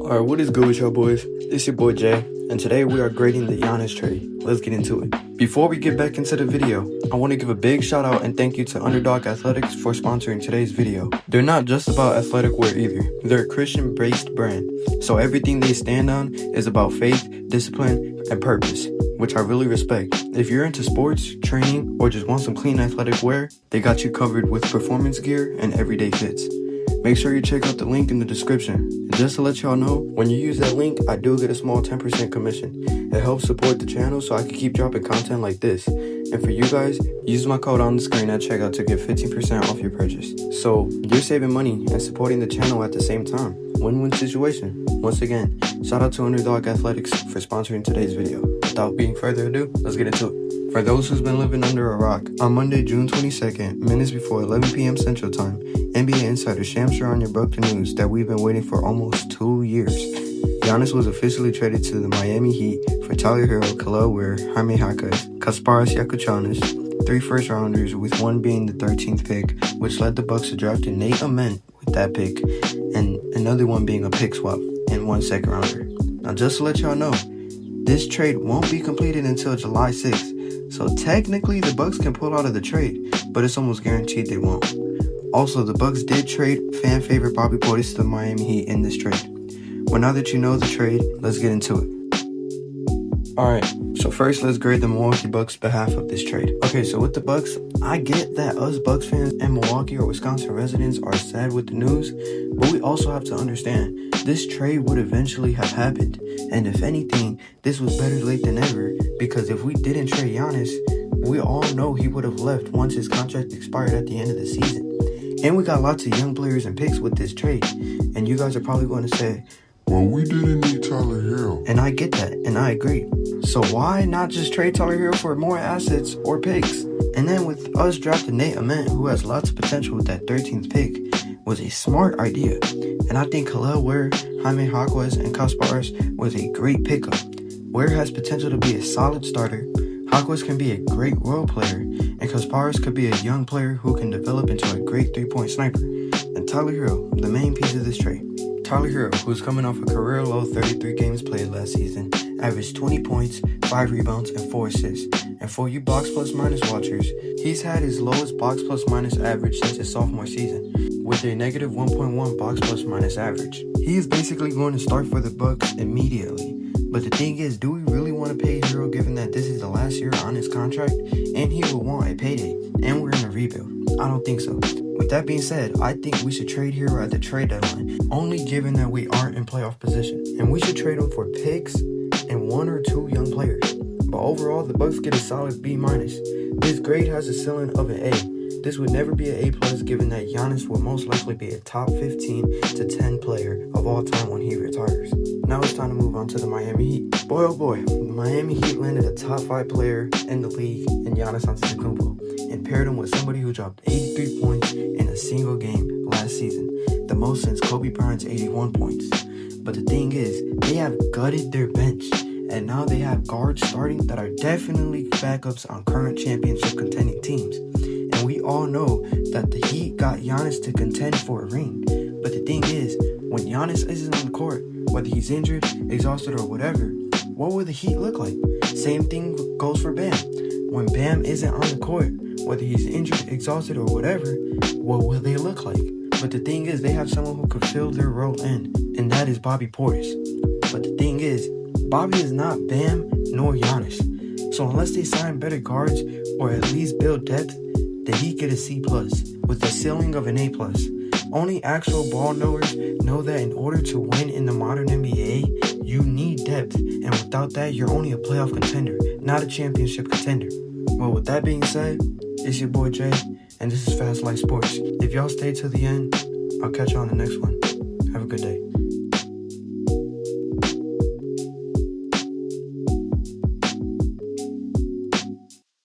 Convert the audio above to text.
Alright, what is good with y'all boys? It's your boy Jay, and today we are grading the Giannis trade. Let's get into it. Before we get back into the video, I want to give a big shout out and thank you to Underdog Athletics for sponsoring today's video. They're not just about athletic wear either. They're a Christian-based brand, so everything they stand on is about faith, discipline, and purpose, which I really respect. If you're into sports, training, or just want some clean athletic wear, they got you covered with performance gear and everyday fits. Make sure you check out the link in the description. And just to let y'all know, when you use that link, I do get a small 10% commission. It helps support the channel so I can keep dropping content like this. And for you guys, use my code on the screen at checkout to get 15% off your purchase. So you're saving money and supporting the channel at the same time. Win-win situation. Once again, shout out to Underdog Athletics for sponsoring today's video. Without being further ado, let's get into it. For those who's been living under a rock, on Monday, June 22nd, minutes before 11 p.m. Central Time, NBA insider Shams Charania broke the news that we've been waiting for almost 2 years. Giannis was officially traded to the Miami Heat for Tyler Hero, Kel'el Ware, Jaime Jaquez, Kasparas Giannis, 3 first-rounders, with one being the 13th pick, which led the Bucks to draft Nate Ament with that pick, and another one being a pick swap and 1 second-rounder. Now, just to let y'all know, this trade won't be completed until July 6th. So technically the Bucks can pull out of the trade, but it's almost guaranteed they won't. Also, the Bucks did trade fan favorite Bobby Portis to the Miami Heat in this trade. Well, now that you know the trade, let's get into it. Alright, so first let's grade the Milwaukee Bucks behalf of this trade. Okay, so with the Bucks, I get that us Bucks fans and Milwaukee or Wisconsin residents are sad with the news, but we also have to understand this trade would eventually have happened. And if anything, this was better late than ever, because if we didn't trade Giannis, we all know he would have left once his contract expired at the end of the season. And we got lots of young players and picks with this trade. And you guys are probably going to say, well, we didn't need Tyler Hero. And I get that, and I agree. So why not just trade Tyler Hero for more assets or picks? And then with us drafting Nate Ament, who has lots of potential with that 13th pick, was a smart idea. And I think Kel'el Ware, Jaime Jaquez, and Kasparas was a great pickup. Ware has potential to be a solid starter, Jaquez can be a great role player, and Kasparas could be a young player who can develop into a great three-point sniper. And Tyler Hero, the main piece of this trade. Tyler Hero, who's coming off a career-low 33 games played last season, averaged 20 points, 5 rebounds, and 4 assists. And for you box plus minus watchers, he's had his lowest box plus minus average since his sophomore season, with a negative 1.1 box plus minus average. He is basically going to start for the Bucks immediately. But the thing is, do we really want to pay Hero given that this is the last year on his contract and he will want a payday and we're in a rebuild? I don't think so. With that being said, I think we should trade Hero at the trade deadline, only given that we aren't in playoff position. And we should trade him for picks and 1 or 2 young players. But overall, the Bucks get a solid B-. This grade has a ceiling of an A. This would never be an A+ given that Giannis will most likely be a top 15 to 10 player of all time when he retires. Now it's time to move on to the Miami Heat. Boy oh boy, the Miami Heat landed a top 5 player in the league in Giannis Antetokounmpo and paired him with somebody who dropped 83 points in a single game last season, the most since Kobe Bryant's 81 points. But the thing is, they have gutted their bench, and now they have guards starting that are definitely backups on current championship contending teams. And we all know that the Heat got Giannis to contend for a ring. But the thing is, when Giannis isn't on the court, whether he's injured, exhausted, or whatever, what will the Heat look like? Same thing goes for Bam. When Bam isn't on the court, whether he's injured, exhausted, or whatever, what will they look like? But the thing is, they have someone who could fill their role in, and that is Bobby Portis. But the thing is, Bobby is not Bam nor Giannis. So unless they sign better guards or at least build depth, the Heat get a C+ with a ceiling of an A+. Only actual ball knowers know that in order to win in the modern NBA, you need depth, and without that, you're only a playoff contender, not a championship contender. Well, with that being said, it's your boy Jay, and this is Fast Life Sports. If y'all stay till the end, I'll catch you on the next one. Have a good day.